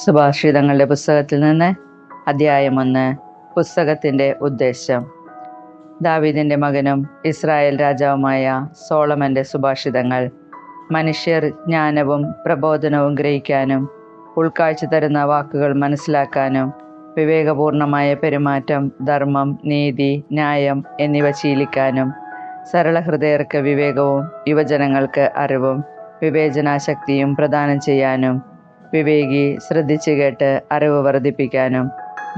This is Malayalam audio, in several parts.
സുഭാഷിതങ്ങളുടെ പുസ്തകത്തിൽ നിന്ന് അധ്യായം 1. പുസ്തകത്തിൻ്റെ ഉദ്ദേശം. ദാവീദിൻ്റെ മകനും ഇസ്രായേൽ രാജാവുമായ സോളമൻ്റെ സുഭാഷിതങ്ങൾ. മനുഷ്യർ ജ്ഞാനവും പ്രബോധനവും ഗ്രഹിക്കാനും ഉൾക്കാഴ്ച തരുന്ന വാക്കുകൾ മനസ്സിലാക്കാനും വിവേകപൂർണമായ പെരുമാറ്റം, ധർമ്മം, നീതി, ന്യായം എന്നിവ ശീലിക്കാനും സരളഹൃദയർക്ക് വിവേകവും യുവജനങ്ങൾക്ക് അറിവും വിവേചനാശക്തിയും പ്രദാനം ചെയ്യാനും വിവേകി ശ്രദ്ധിച്ചു കേട്ട് അറിവ് വർദ്ധിപ്പിക്കാനും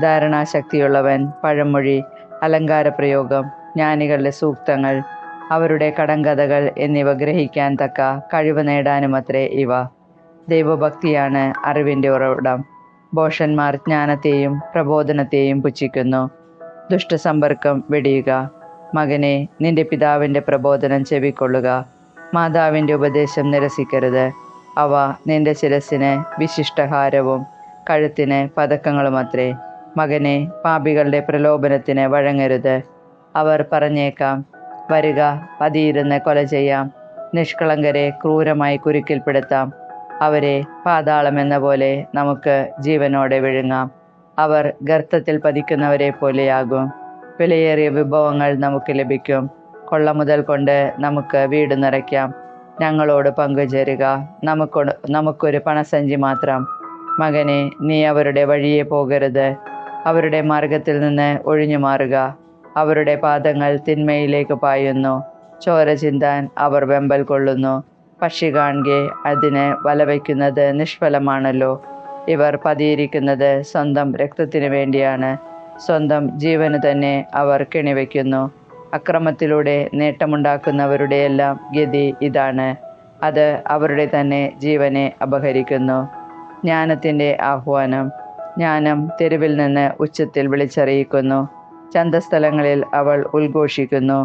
ധാരണാശക്തിയുള്ളവൻ പഴമൊഴി, അലങ്കാരപ്രയോഗം, ജ്ഞാനികളുടെ സൂക്തങ്ങൾ, അവരുടെ കടങ്കഥകൾ എന്നിവ ഗ്രഹിക്കാൻ തക്ക കഴിവ് നേടാനുമത്രേ ഇവ. ദൈവഭക്തിയാണ് അറിവിൻ്റെ ഉറവിടം. ഭോഷന്മാർ ജ്ഞാനത്തെയും പ്രബോധനത്തെയും പുച്ഛിക്കുന്നു. ദുഷ്ടസമ്പർക്കം വെടിയുക. മകനെ, നിന്റെ പിതാവിൻ്റെ പ്രബോധനം ചെവിക്കൊള്ളുക. മാതാവിൻ്റെ ഉപദേശം നിരസിക്കരുത്. അവ നിന്റെ ശിരസിന് വിശിഷ്ടഹാരവും കഴുത്തിന് പതക്കങ്ങളുമത്രേ. മകനെ, പാപികളുടെ പ്രലോഭനത്തിന് വഴങ്ങരുത്. അവർ പറഞ്ഞേക്കാം, വരുക, പതിയിരുന്ന് കൊല ചെയ്യാം, നിഷ്കളങ്കരെ ക്രൂരമായി കുരുക്കിൽപ്പെടുത്താം, അവരെ പാതാളമെന്ന പോലെ നമുക്ക് ജീവനോടെ വിഴുങ്ങാം. അവർ ഗർത്തത്തിൽ പതിക്കുന്നവരെ പോലെയാകും. വിലയേറിയ വിഭവങ്ങൾ നമുക്ക് ലഭിക്കും. കൊള്ളമുതൽ കൊണ്ട് നമുക്ക് വീട് നിറയ്ക്കാം. ഞങ്ങളോട് പങ്കുചേരുക, നമുക്കൊരു പണസഞ്ചി മാത്രം. മകനെ, നീ അവരുടെ വഴിയെ പോകരുത്. അവരുടെ മാർഗത്തിൽ നിന്ന് ഒഴിഞ്ഞു മാറുക. അവരുടെ പാദങ്ങൾ തിന്മയിലേക്ക് പായുന്നു. ചോര ചിന്താൻ അവർ വെമ്പൽ കൊള്ളുന്നു. പക്ഷി കാണുകെ അതിന് വലവയ്ക്കുന്നത് നിഷ്ഫലമാണല്ലോ. ഇവർ പതിയിരിക്കുന്നത് സ്വന്തം രക്തത്തിന് വേണ്ടിയാണ്. സ്വന്തം ജീവന് തന്നെ അവർ കെണിവയ്ക്കുന്നു. അക്രമത്തിലൂടെ നേട്ടമുണ്ടാക്കുന്നവരുടെയെല്ലാം ഗതി ഇതാണ്. അത് അവരുടെ തന്നെ ജീവനെ അപഹരിക്കുന്നു. ജ്ഞാനത്തിൻ്റെ ആഹ്വാനം. ജ്ഞാനം തെരുവിൽ നിന്ന് ഉച്ചത്തിൽ വിളിച്ചറിയിക്കുന്നു. ചന്തസ്ഥലങ്ങളിൽ അവൾ ഉദ്ഘോഷിക്കുന്നു.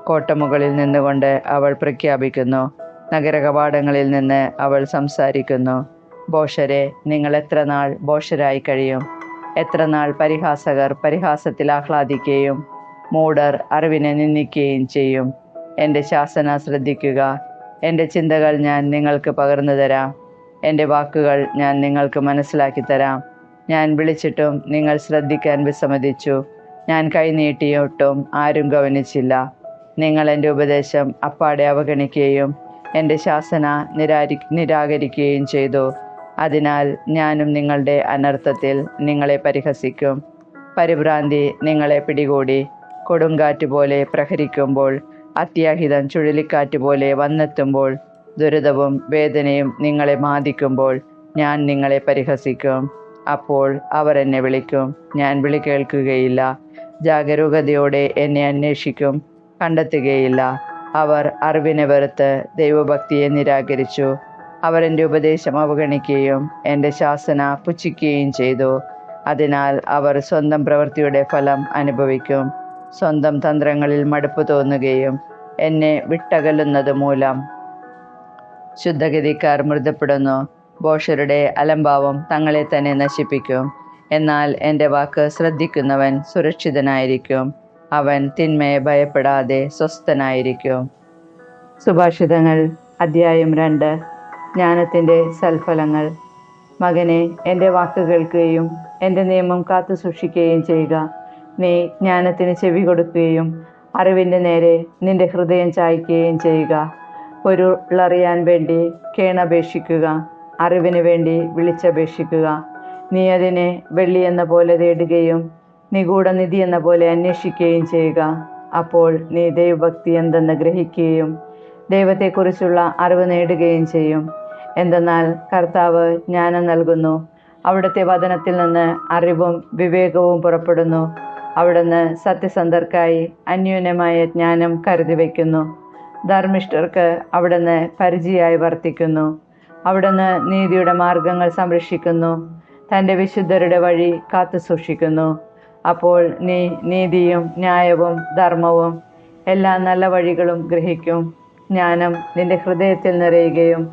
കോട്ടമുകളിൽ നിന്നുകൊണ്ട് അവൾ പ്രഖ്യാപിക്കുന്നു. നഗരകവാടങ്ങളിൽ നിന്ന് അവൾ സംസാരിക്കുന്നു. ഭോഷരെ, നിങ്ങൾ എത്ര നാൾ ഭോഷരായി കഴിയും? എത്ര നാൾ പരിഹാസകർ പരിഹാസത്തിൽ ആഹ്ലാദിക്കുകയും മൂഢർ അറിവിനെ നിന്ദിക്കുകയും ചെയ്യും? എൻ്റെ ശാസന ശ്രദ്ധിക്കുക. എൻ്റെ ചിന്തകൾ ഞാൻ നിങ്ങൾക്ക് പകർന്നു തരാം. എൻ്റെ വാക്കുകൾ ഞാൻ നിങ്ങൾക്ക് മനസ്സിലാക്കി തരാം. ഞാൻ വിളിച്ചിട്ടും നിങ്ങൾ ശ്രദ്ധിക്കാൻ വിസമ്മതിച്ചു. ഞാൻ കൈനീട്ടിയിട്ടും ആരും ഗൗനിച്ചില്ല. നിങ്ങൾ എൻ്റെ ഉപദേശം അപ്പാടെ അവഗണിക്കുകയും എൻ്റെ ശാസന നിരാകരിക്കുകയും ചെയ്തു. അതിനാൽ ഞാനും നിങ്ങളുടെ അനർത്ഥത്തിൽ നിങ്ങളെ പരിഹസിക്കും. പരിഭ്രാന്തി നിങ്ങളെ പിടികൂടി. കൊടുങ്കാറ്റ് പോലെ പ്രഹരിക്കുമ്പോൾ, അത്യാഹിതം ചുഴലിക്കാറ്റ് പോലെ വന്നെത്തുമ്പോൾ, ദുരിതവും വേദനയും നിങ്ങളെ ബാധിക്കുമ്പോൾ ഞാൻ നിങ്ങളെ പരിഹസിക്കും. അപ്പോൾ അവർ എന്നെ വിളിക്കും, ഞാൻ വിളി കേൾക്കുകയില്ല. ജാഗരൂകതയോടെ എന്നെ അന്വേഷിക്കും, കണ്ടെത്തുകയില്ല. അവർ അറിവിനെ വെറുത്ത് ദൈവഭക്തിയെ നിരാകരിച്ചു. അവർ എൻ്റെ ഉപദേശം അവഗണിക്കുകയും എൻ്റെ ശാസന പുച്ഛിക്കുകയും ചെയ്തു. അതിനാൽ അവർ സ്വന്തം പ്രവൃത്തിയുടെ ഫലം അനുഭവിക്കും. സ്വന്തം തന്ത്രങ്ങളിൽ മടുപ്പ് തോന്നുകയും എന്നെ വിട്ടകലുന്നത് മൂലം ശുദ്ധഗതിക്കാർ മൃതപ്പെടുന്നു. ഭോഷരുടെ അലംഭാവം തങ്ങളെ തന്നെ നശിപ്പിക്കും. എന്നാൽ എൻ്റെ വാക്ക് ശ്രദ്ധിക്കുന്നവൻ സുരക്ഷിതനായിരിക്കും. അവൻ തിന്മയെ ഭയപ്പെടാതെ സ്വസ്ഥനായിരിക്കും. സുഭാഷിതങ്ങൾ അധ്യായം 2. ജ്ഞാനത്തിൻ്റെ സൽഫലങ്ങൾ. മകനെ, എൻ്റെ വാക്ക് കേൾക്കുകയും എൻ്റെ നിയമം കാത്തു സൂക്ഷിക്കുകയും ചെയ്യുക. നീ ജ്ഞാനത്തിന് ചെവി കൊടുക്കുകയും അറിവിൻ്റെ നേരെ നിന്റെ ഹൃദയം ചായ്ക്കുകയും ചെയ്യുക. പൊരുളറിയാൻ വേണ്ടി കേണപേക്ഷിക്കുക, അറിവിന് വേണ്ടി വിളിച്ചപേക്ഷിക്കുക. നീ അതിനെ വെള്ളിയെന്ന പോലെ തേടുകയും നിഗൂഢനിധി എന്ന പോലെ അന്വേഷിക്കുകയും ചെയ്യുക. അപ്പോൾ നീ ദൈവഭക്തി എന്തെന്ന് ഗ്രഹിക്കുകയും ദൈവത്തെക്കുറിച്ചുള്ള അറിവ് നേടുകയും ചെയ്യും. എന്തെന്നാൽ കർത്താവ് ജ്ഞാനം നൽകുന്നു. അവിടുത്തെ വചനത്തിൽ നിന്ന് അറിവും വിവേകവും പുറപ്പെടുന്നു. അവിടുന്ന് സത്യസന്ധർക്കായി അന്യോന്യമായ ജ്ഞാനം കരുതി വയ്ക്കുന്നു. ധർമ്മിഷ്ഠർക്ക് അവിടുന്ന് പരിചയായി വർത്തിക്കുന്നു. അവിടുന്ന് നീതിയുടെ മാർഗങ്ങൾ സംരക്ഷിക്കുന്നു. തൻ്റെ വിശുദ്ധരുടെ വഴി കാത്തു സൂക്ഷിക്കുന്നു. അപ്പോൾ നീ നീതിയും ന്യായവും ധർമ്മവും എല്ലാ നല്ല വഴികളും ഗ്രഹിക്കും. ജ്ഞാനം നിന്റെ ഹൃദയത്തിൽ നിറയുകയും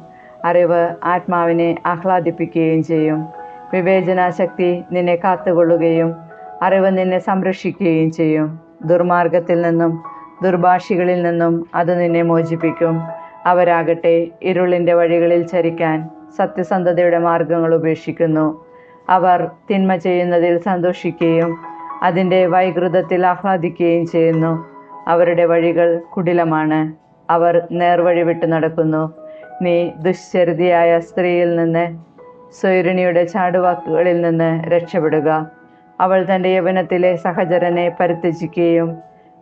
അറിവ് ആത്മാവിനെ ആഹ്ലാദിപ്പിക്കുകയും ചെയ്യും. വിവേചനാശക്തി നിന്നെ കാത്തുകൊള്ളുകയും അറിവ് നിന്നെ സംരക്ഷിക്കുകയും ചെയ്യും. ദുർമാർഗത്തിൽ നിന്നും ദുർഭാഷികളിൽ നിന്നും അത് നിന്നെ മോചിപ്പിക്കും. അവരാകട്ടെ ഇരുളിൻ്റെ വഴികളിൽ ചരിക്കാൻ സത്യസന്ധതയുടെ മാർഗങ്ങൾ ഉപേക്ഷിക്കുന്നു. അവർ തിന്മ ചെയ്യുന്നതിൽ സന്തോഷിക്കുകയും അതിൻ്റെ വൈകൃതത്തിൽ ആഹ്ലാദിക്കുകയും ചെയ്യുന്നു. അവരുടെ വഴികൾ കുടിലമാണ്, അവർ നേർവഴി വിട്ടു നടക്കുന്നു. നീ ദുശ്ചരിതയായ സ്ത്രീയിൽ നിന്ന്, സ്വൈരിണിയുടെ ചാടുവാക്കുകളിൽ നിന്ന് രക്ഷപ്പെടുക. അവൾ തൻ്റെ യൗവനത്തിലെ സഹചരനെ പരിത്യജിക്കുകയും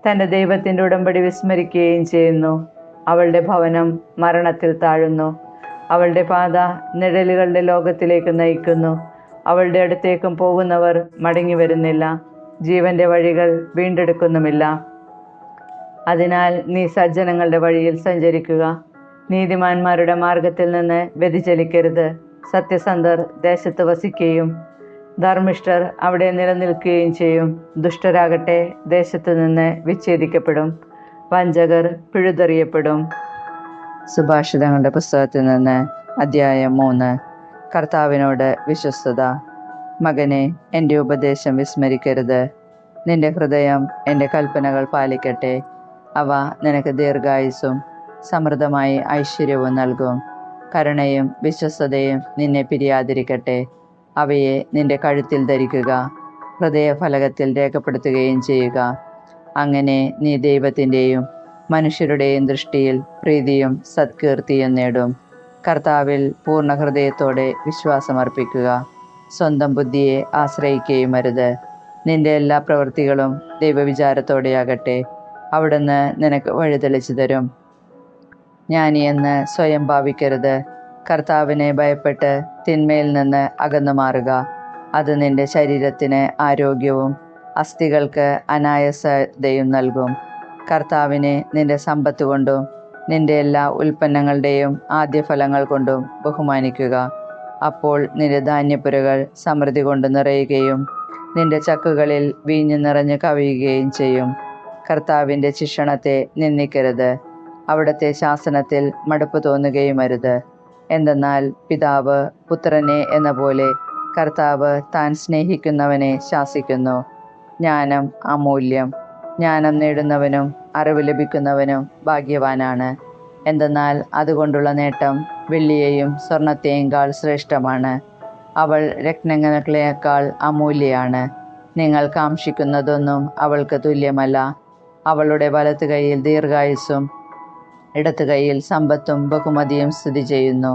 തൻ്റെ ദൈവത്തിൻ്റെ ഉടമ്പടി വിസ്മരിക്കുകയും ചെയ്യുന്നു. അവളുടെ ഭവനം മരണത്തിൽ താഴുന്നു, അവളുടെ പാത നിഴലുകളുടെ ലോകത്തിലേക്ക് നയിക്കുന്നു. അവളുടെ അടുത്തേക്കും പോകുന്നവർ മടങ്ങി വരുന്നില്ല, ജീവന്റെ വഴികൾ വീണ്ടെടുക്കുന്നുമില്ല. അതിനാൽ നീ സജ്ജനങ്ങളുടെ വഴിയിൽ സഞ്ചരിക്കുക, നീതിമാന്മാരുടെ മാർഗത്തിൽ നിന്ന് വ്യതിചലിക്കരുത്. സത്യസന്ധർ ദേശത്ത് വസിക്കുകയും ധർമ്മിഷ്ഠർ അവിടെ നിലനിൽക്കുകയും ചെയ്യും. ദുഷ്ടരാകട്ടെ ദേശത്തു നിന്ന് വിച്ഛേദിക്കപ്പെടും, വഞ്ചകർ പിഴുതെറിയപ്പെടും. സുഭാഷിതങ്ങളുടെ പുസ്തകത്തിൽ നിന്ന് അധ്യായം 3. കർത്താവിനോട് വിശ്വസ്തത. മകനെ, എൻ്റെ ഉപദേശം വിസ്മരിക്കരുത്. നിന്റെ ഹൃദയം എൻ്റെ കൽപ്പനകൾ പാലിക്കട്ടെ. അവ നിനക്ക് ദീർഘായുസ്സും സമൃദ്ധമായി ഐശ്വര്യവും നൽകും. കരുണയും വിശ്വസ്തതയും നിന്നെ പിരിയാതിരിക്കട്ടെ. അവയെ നിന്റെ കഴുത്തിൽ ധരിക്കുക, ഹൃദയഫലകത്തിൽ രേഖപ്പെടുത്തുകയും ചെയ്യുക. അങ്ങനെ നീ ദൈവത്തിൻ്റെയും മനുഷ്യരുടെയും ദൃഷ്ടിയിൽ പ്രീതിയും സത്കീർത്തിയും നേടും. കർത്താവിൽ പൂർണ്ണ ഹൃദയത്തോടെ വിശ്വാസമർപ്പിക്കുക. സ്വന്തം ബുദ്ധിയെ ആശ്രയിക്കുകയും അരുത്. നിന്റെ എല്ലാ പ്രവൃത്തികളും ദൈവവിചാരത്തോടെയാകട്ടെ. അവിടുന്ന് നിനക്ക് വഴിതെളിച്ചു തരും. ജ്ഞാനിയെന്ന് സ്വയം ഭാവിക്കരുത്. കർത്താവിനെ ഭയപ്പെട്ട് തിന്മയിൽ നിന്ന് അകന്നു മാറുക. അത് നിന്റെ ശരീരത്തിന് ആരോഗ്യവും അസ്ഥികൾക്ക് അനായാസതയും നൽകും. കർത്താവിനെ നിന്റെ സമ്പത്ത് കൊണ്ടും നിന്റെ എല്ലാ ഉൽപ്പന്നങ്ങളുടെയും ആദ്യഫലങ്ങൾ കൊണ്ടും ബഹുമാനിക്കുക. അപ്പോൾ നിന്റെ ധാന്യപ്പുരകൾ സമൃദ്ധി കൊണ്ട് നിറയുകയും നിന്റെ ചക്കുകളിൽ വീഞ്ഞു നിറഞ്ഞ് കവിയുകയും ചെയ്യും. കർത്താവിൻ്റെ ശിക്ഷണത്തെ നിന്ദിക്കരുത്, അവിടുത്തെ ശാസനത്തിൽ മടുപ്പ് തോന്നുകയും അരുത്. എന്തെന്നാൽ പിതാവ് പുത്രനെ എന്ന പോലെ കർത്താവ് താൻ സ്നേഹിക്കുന്നവനെ ശാസിക്കുന്നു. ജ്ഞാനം അമൂല്യം. ജ്ഞാനം നേടുന്നവനും അറിവ് ലഭിക്കുന്നവനും ഭാഗ്യവാനാണ്. എന്തെന്നാൽ അതുകൊണ്ടുള്ള നേട്ടം വെള്ളിയെയും സ്വർണത്തെയും കാൾ ശ്രേഷ്ഠമാണ്. അവൾ രത്നങ്ങളേക്കാൾ അമൂല്യയാണ്. നിങ്ങൾ കാംക്ഷിക്കുന്നതൊന്നും അവൾക്ക് തുല്യമല്ല. അവളുടെ വലത്ത് കൈയിൽ ദീർഘായുസ്സും ഇടത്ത് കൈയിൽ സമ്പത്തും ബഹുമതിയും സ്ഥിതി ചെയ്യുന്നു.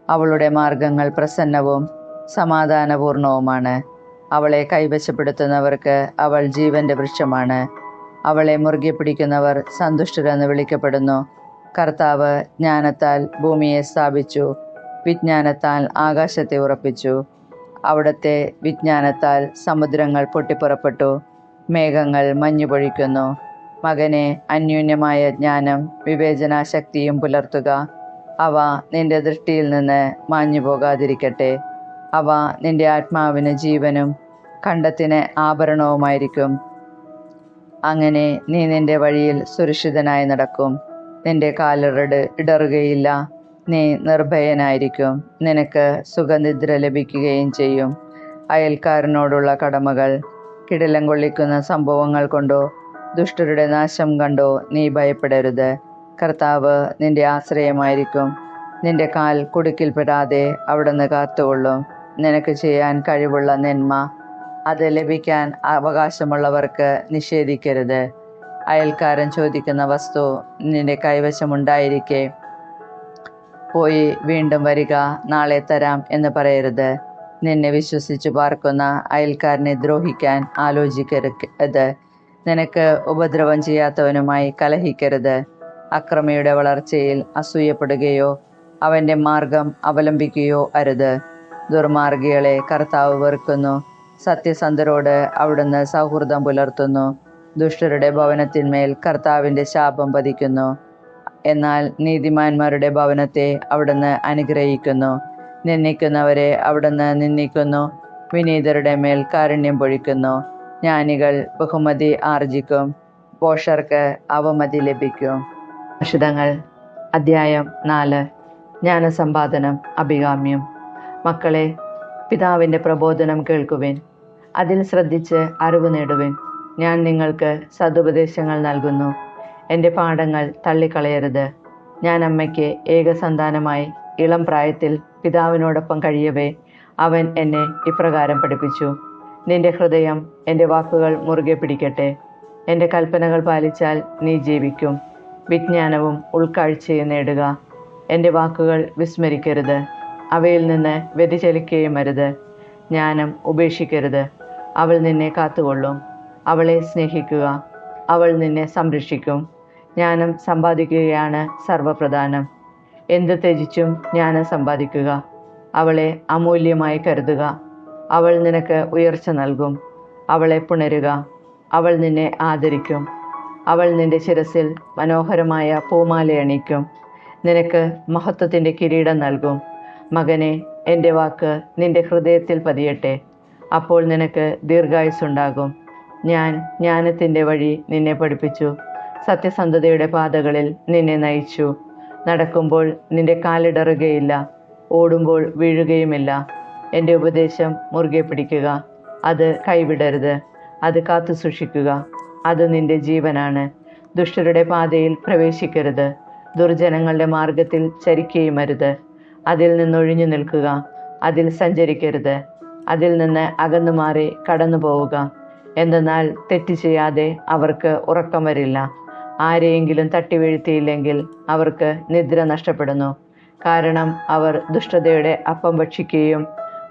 അവളുടെ മാർഗങ്ങൾ പ്രസന്നവും സമാധാനപൂർണവുമാണ്. അവളെ കൈവശപ്പെടുത്തുന്നവർക്ക് അവൾ ജീവന്റെ വൃക്ഷമാണ്. അവളെ മുറുകെ പിടിക്കുന്നവർ സന്തുഷ്ടരെന്ന് വിളിക്കപ്പെടുന്നു. കർത്താവ് ജ്ഞാനത്താൽ ഭൂമിയെ സ്ഥാപിച്ചു, വിജ്ഞാനത്താൽ ആകാശത്തെ ഉറപ്പിച്ചു. അവിടുത്തെ വിജ്ഞാനത്താൽ സമുദ്രങ്ങൾ പൊട്ടിപ്പുറപ്പെട്ടു, മേഘങ്ങൾ മഞ്ഞു പൊഴിക്കുന്നു. മകനെ, അന്യോന്യമായ ജ്ഞാനം വിവേചനാശക്തിയും പുലർത്തുക. അവ നിന്റെ ദൃഷ്ടിയിൽ നിന്ന് മാഞ്ഞു പോകാതിരിക്കട്ടെ. അവ നിന്റെ ആത്മാവിന് ജീവനും കണ്ടത്തിന് ആഭരണവുമായിരിക്കും. അങ്ങനെ നീ നിന്റെ വഴിയിൽ സുരക്ഷിതനായി നടക്കും. നിന്റെ കാലിട ഇടറുകയില്ല. നീ നിർഭയനായിരിക്കും. നിനക്ക് സുഖനിദ്ര ലഭിക്കുകയും ചെയ്യും. അയൽക്കാരനോടുള്ള കടമകൾ. കിടിലം കൊള്ളിക്കുന്ന സംഭവങ്ങൾ കൊണ്ടോ ദുഷ്ടരുടെ നാശം കണ്ടോ നീ ഭയപ്പെടരുത്. കർത്താവ് നിന്റെ ആശ്രയമായിരിക്കും. നിന്റെ കാൽ കുടുക്കിൽപ്പെടാതെ അവിടുന്ന് കാത്തുകൊള്ളും. നിനക്ക് ചെയ്യാൻ കഴിവുള്ള നന്മ അത് ലഭിക്കാൻ അവകാശമുള്ളവർക്ക് നിഷേധിക്കരുത്. അയൽക്കാരൻ ചോദിക്കുന്ന വസ്തു നിന്റെ കൈവശമുണ്ടായിരിക്കെ പോയി വീണ്ടും വരിക, നാളെ തരാം എന്ന് പറയരുത്. നിന്നെ വിശ്വസിച്ച് പാർക്കുന്ന അയൽക്കാരനെ ദ്രോഹിക്കാൻ ആലോചിക്കരുത്. നിനക്ക് ഉപദ്രവം ചെയ്യാത്തവനുമായി കലഹിക്കരുത്. അക്രമിയുടെ വളർച്ചയിൽ അസൂയപ്പെടുകയോ അവൻ്റെ മാർഗം അവലംബിക്കുകയോ അരുത്. ദുർമാർഗികളെ കർത്താവ് വെറുക്കുന്നു. സത്യസന്ധരോട് അവിടുന്ന് സൗഹൃദം പുലർത്തുന്നു. ദുഷ്ടരുടെ ഭവനത്തിന്മേൽ കർത്താവിൻ്റെ ശാപം പതിക്കുന്നു. എന്നാൽ നീതിമാന്മാരുടെ ഭവനത്തെ അവിടുന്ന് അനുഗ്രഹിക്കുന്നു. നിന്ദിക്കുന്നവരെ അവിടുന്ന് നിന്ദിക്കുന്നു. വിനീതരുടെ മേൽ കാരുണ്യം പൊഴിക്കുന്നു. ജ്ഞാനികൾ ബഹുമതി ആർജിക്കും, ഭോഷർക്ക് അവമതി ലഭിക്കും. സുഭാഷിതങ്ങൾ അധ്യായം 4. ജ്ഞാനസമ്പാദനം അഭികാമ്യം. മക്കളെ, പിതാവിൻ്റെ പ്രബോധനം കേൾക്കുവിൻ, അതിൽ ശ്രദ്ധിച്ച് അറിവ് നേടുവിൻ. ഞാൻ നിങ്ങൾക്ക് സതുപദേശങ്ങൾ നൽകുന്നു. എൻ്റെ പാഠങ്ങൾ തള്ളിക്കളയരുത്. ഞാൻ അമ്മയ്ക്ക് ഏകസന്താനമായി ഇളം പ്രായത്തിൽ പിതാവിനോടൊപ്പം കഴിയവേ അവൻ എന്നെ ഇപ്രകാരം പഠിപ്പിച്ചു. നിന്റെ ഹൃദയം എൻ്റെ വാക്കുകൾ മുറുകെ പിടിക്കട്ടെ. എൻ്റെ കൽപ്പനകൾ പാലിച്ചാൽ നീ ജീവിക്കും. വിജ്ഞാനവും ഉൾക്കാഴ്ചയും നേടുക. എൻ്റെ വാക്കുകൾ വിസ്മരിക്കരുത്. അവയിൽ നിന്ന് വ്യതിചലിക്കുകയും അരുത്. ജ്ഞാനം ഉപേക്ഷിക്കരുത്. അവൾ നിന്നെ കാത്തുകൊള്ളും. അവളെ സ്നേഹിക്കുക. അവൾ നിന്നെ സംരക്ഷിക്കും. ജ്ഞാനം സമ്പാദിക്കുകയാണ് സർവപ്രധാനം. എന്ത് ത്യജിച്ചും ജ്ഞാനം സമ്പാദിക്കുക. അവളെ അമൂല്യമായി കരുതുക. അവൾ നിനക്ക് ഉയർച്ച നൽകും. അവളെ പുണരുക. അവൾ നിന്നെ ആദരിക്കും. അവൾ നിന്റെ ശിരസിൽ മനോഹരമായ പൂമാലയണിയിക്കും. നിനക്ക് മഹത്വത്തിൻ്റെ കിരീടം നൽകും. മകനെ, എൻ്റെ വാക്ക് നിന്റെ ഹൃദയത്തിൽ പതിയട്ടെ. അപ്പോൾ നിനക്ക് ദീർഘായുസ്സുണ്ടാകും. ഞാൻ ജ്ഞാനത്തിൻ്റെ വഴി നിന്നെ പഠിപ്പിച്ചു. സത്യസന്ധതയുടെ പാതകളിൽ നിന്നെ നയിച്ചു. നടക്കുമ്പോൾ നിന്റെ കാലിടറുകയില്ല. ഓടുമ്പോൾ വീഴുകയുമില്ല. എൻ്റെ ഉപദേശം മുറുകെ പിടിക്കുക. അത് കൈവിടരുത്. അത് കാത്തു സൂക്ഷിക്കുക. അത് നിന്റെ ജീവനാണ്. ദുഷ്ടരുടെ പാതയിൽ പ്രവേശിക്കരുത്. ദുർജനങ്ങളുടെ മാർഗത്തിൽ ചരിക്കുകയും അരുത്. അതിൽ നിന്നൊഴിഞ്ഞു നിൽക്കുക. അതിൽ സഞ്ചരിക്കരുത്. അതിൽ നിന്ന് അകന്നു മാറി കടന്നു പോവുക. എന്തെന്നാൽ തെറ്റ് ചെയ്യാതെ അവർക്ക് ഉറക്കം വരില്ല. ആരെയെങ്കിലും തട്ടി വീഴ്ത്തിയില്ലെങ്കിൽ അവർക്ക് നിദ്ര നഷ്ടപ്പെടുന്നു. കാരണം അവർ ദുഷ്ടതയുടെ അപ്പം ഭക്ഷിക്കുകയും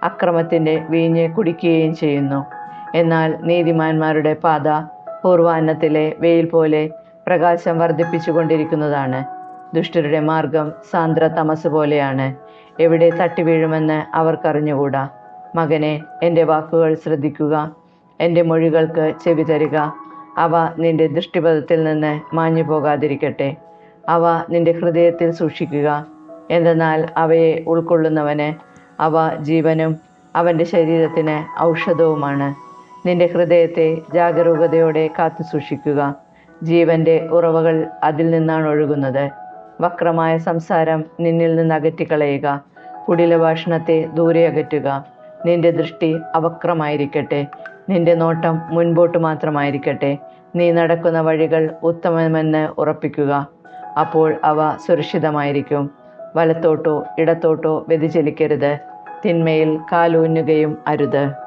അക്രമത്തിൻ്റെ വീഞ്ഞ് കുടിക്കുകയും ചെയ്യുന്നു. എന്നാൽ നീതിമാന്മാരുടെ പാത പൂർവാന്നത്തിലെ വെയിൽ പോലെ പ്രകാശം വർദ്ധിപ്പിച്ചു കൊണ്ടിരിക്കുന്നതാണ്. ദുഷ്ടരുടെ മാർഗം സാന്ദ്ര തമസ് പോലെയാണ്. എവിടെ തട്ടി വീഴുമെന്ന് അവർക്കറിഞ്ഞുകൂടാ. മകനെ, എൻ്റെ വാക്കുകൾ ശ്രദ്ധിക്കുക. എൻ്റെ മൊഴികൾക്ക് ചെവി തരിക. അവ നിന്റെ ദൃഷ്ടിപഥത്തിൽ നിന്ന് മാഞ്ഞു പോകാതിരിക്കട്ടെ. അവ നിന്റെ ഹൃദയത്തിൽ സൂക്ഷിക്കുക. എന്തെന്നാൽ അവയെ ഉൾക്കൊള്ളുന്നവന് അവ ജീവനും അവൻ്റെ ശരീരത്തിന് ഔഷധവുമാണ്. നിന്റെ ഹൃദയത്തെ ജാഗരൂകതയോടെ കാത്തു സൂക്ഷിക്കുക. ജീവൻ്റെ ഉറവകൾ അതിൽ നിന്നാണ് ഒഴുകുന്നത്. വക്രമായ സംസാരം നിന്നിൽ നിന്ന് അകറ്റിക്കളയുക. കുടില ഭാഷണത്തെ ദൂരെ അകറ്റുക. നിന്റെ ദൃഷ്ടി അവക്രമായിരിക്കട്ടെ. നിന്റെ നോട്ടം മുൻപോട്ട് മാത്രമായിരിക്കട്ടെ. നീ നടക്കുന്ന വഴികൾ ഉത്തമമെന്ന് ഉറപ്പിക്കുക. അപ്പോൾ അവ സുരക്ഷിതമായിരിക്കും. വലത്തോട്ടോ ഇടത്തോട്ടോ വ്യതിചലിക്കരുത്. തിന്മയിൽ കാലൂന്നുകയും അരുത്.